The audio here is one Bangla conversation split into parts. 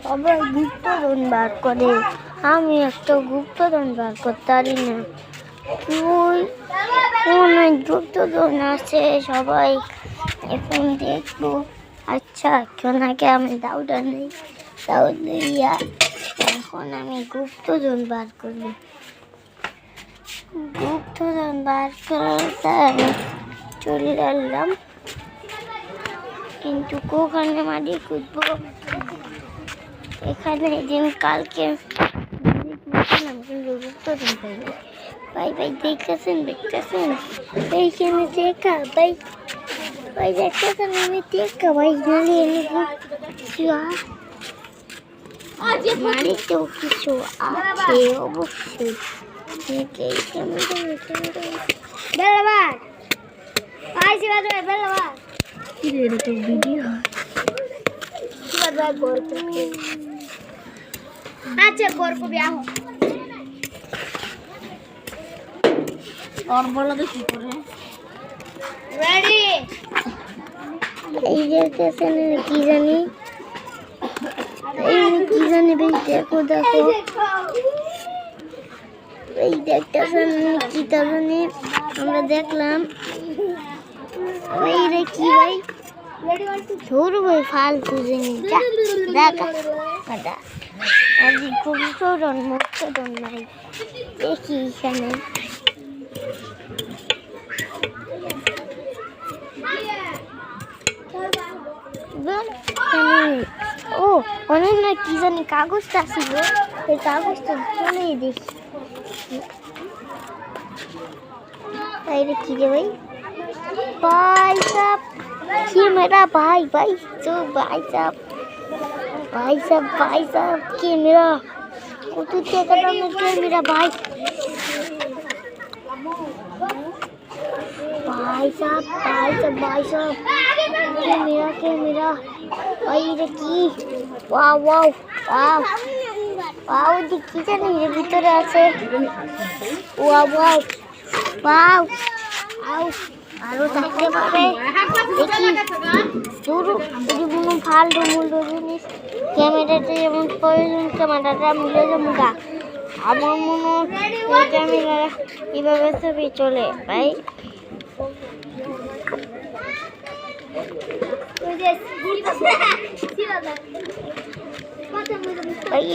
সবাই গুপ্তধন বার করে, আমি একটা গুপ্তধন বার করতে পারি না। তুই অনেক গুপ্তধন আছে, সবাই এখন দেখবো। আচ্ছা এখন আগে আমি দাউটা নেই, দাউদিয়া এখন আমি গুপ্তধন বার করবো। গুপ্তধন বার করতে আমি চলে এলাম, কিন্তু কোখানে মাটি খুঁজবো। এখানে দিন কালকে গুপ্তধন পাইনি। ভাই ভাই দেখতেছেন এইখানে দেখা ভাই, ভাই দেখতেছেন আমি দেখা ভাই, নালে মাটিতেও কিছু আছে অবশ্যই। আচ্ছা গল্প বিয়াহ और बोला तो ठीक है रेडी এই দেখতেছেন কি জানি, এই কি জানি ভাই, দেখো দেখো এই দেখতেছেন কি তা জানি, আমরা দেখলাম ভাই রে কি ভাই ছোট ভাই ফালতু জিনিস দেখা কাটা আজ খুব সরন মুক্তধন নাই। দেখি এখানে ও অনেক না কি জানি কাগজটা ছিল, এই কাগজটা চলে দেখি রে কি রে ভাই, भाई साहब ये मेरा भाई भाई जो भाई साहब के मेरा कुछ कहता मैं मेरा भाई के मेरा भाई रे की वाव वाव वाव वाव দেখি জানি এর ভিতরে আছে वाव वाव वाव আউ আরো থাকতে পারে দেখি শুরু যদি কোনো ফালতু মূল্য জিনিস ক্যামেরাতে যেমন প্রয়োজন ক্যামেরাটা মিলে যাবো। আমার মনে হয় ক্যামেরা এইভাবে ছবি চলে ভাই।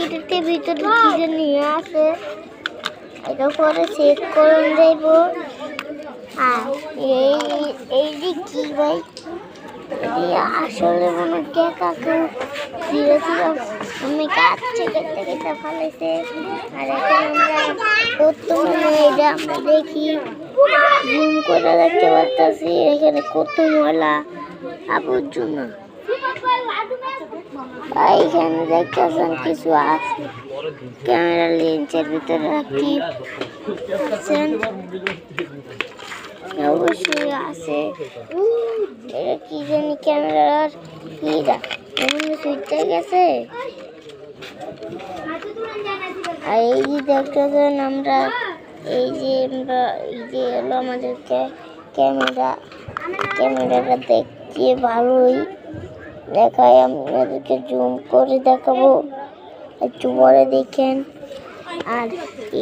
এটাতে ভিতরে কি জানি আছে, এটা পরে চেক করে দেব। এই যে কি ভাই, আসলে মনে টেকা কেউ দিয়েছিলাম, আমি কাটছে কেটে কেটে ফেলেছে। আর এখন আমরা বর্তমানে এটা আমরা দেখি জুম করে দেখতে পারতেছি এখানে কত ময়লা আবর্জনা। এইখানে দেখতেছেন কিছু আছে, ক্যামেরা লেন্সের ভিতরে রাখি অবশ্যই আছে। এটা কি জানি ক্যামেরার ইটা এমনি সুইচটা গেছে। আর এই যে দেখতেছেন আমরা এই যে হলো আমাদের ক্যামেরাটা দেখতে ভালোই দেখায়, আপনাদেরকে জুম করে দেখাবো একটু পরে দেখেন। আর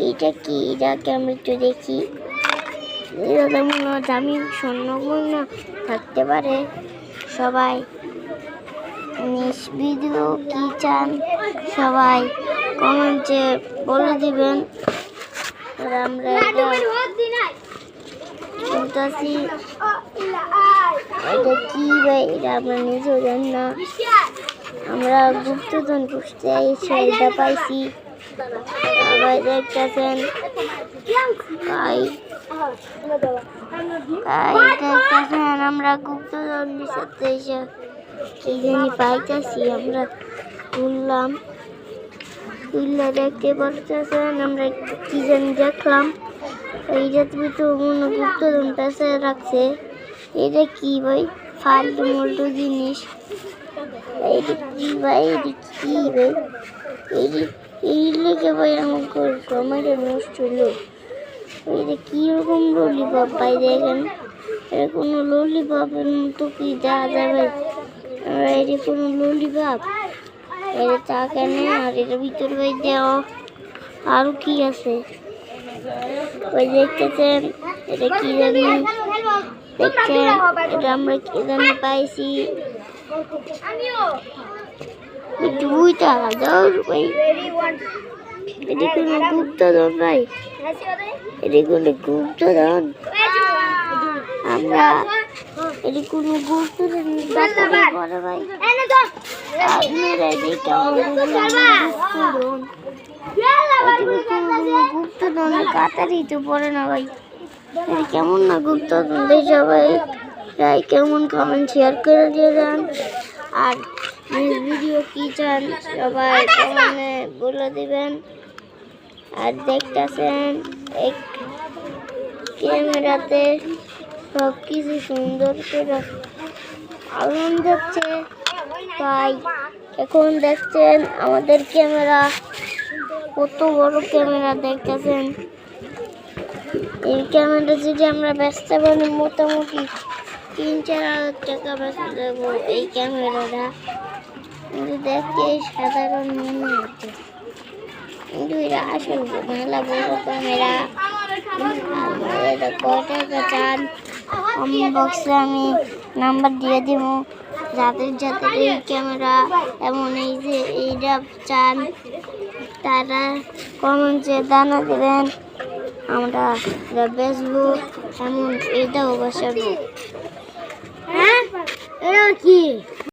এইটা কি, এটাকে আমরা একটু দেখি, দামি স্বর্ণপূর্ণ থাকতে পারে। সবাই ভিডিও কি চান সবাই কমেন্টে বলে দিবেন। আর আমরা শুনতেছি এটা কি ভাই, এটা আমরা নিজেও জানি না। আমরা গুপ্তধন খুঁজতে এসে এটা পাইছি, সবাই দেখতেছেন। আমরা গুপ্তধন বিষয়তে এসে কি জানি পাইতেছি, আমরা শুনলাম দেখতে পারতেছেন। আমরা কি জানি দেখলাম এইটার ভিতরে মনে গুপ্তধন পেঁচে রাখছে। এটা কি ভাই ফালতু মল্টু জিনিস, এইটা কি ভাই, এটা কি ভাই, এই লেগে ভাই আমাকে সময়টা নষ্ট হলো। এটা কিরকম ললিপপ ভাই দেখেন, এটা কোনো ললিপপের মতো কি দেখা যাবে? এটা কোনো ললিপপ এর চা কেনে আর এর ভিতর ওই দেও আরো কি আছে ওই দেখতেছেন এটা কি জানি দেখছেন এটা আমরা কি জানি পাইছি দুইটা হাজার ভাই এটি কোনো গুপ্তধন ভাই এটি কোনো গুপ্তধন আমরা এটি কোনো গুপ্তধন পরে ভাই আপনারা দেখতে গুপ্তধন গুপ্তধন কাতারই তো পড়ে না ভাই এটা কেমন না গুপ্তধন সবাই তাই কেমন কমেন্ট শেয়ার করে দিয়ে যান আর ভিডিও কি চান সবাই কমেন্টে বলে দিবেন আর দেখতেছেন এক ক্যামেরাতে সব কিছু সুন্দর করে আনন্দ হচ্ছে তাই এখন দেখছেন আমাদের ক্যামেরা কত বড় ক্যামেরা দেখতেছেন এই ক্যামেরা যদি আমরা বেচতে পারি মোটামুটি 3-4 হাজার টাকা বেচতে দেবো এই ক্যামেরাটা কিন্তু দেখতে সাধারণ মনে হচ্ছে কিন্তু এটা আসল মেলা বড় ক্যামেরা এটা কয় টাকা চান বক্সে আমি নাম্বার দিয়ে দিব যাদের যাদের এই ক্যামেরা এমন এই যে এইটা চান তারা কমেন্টে জানা দেবেন আমরা বেচবো এমন এটাও বসাবো হ্যাঁ এটা কি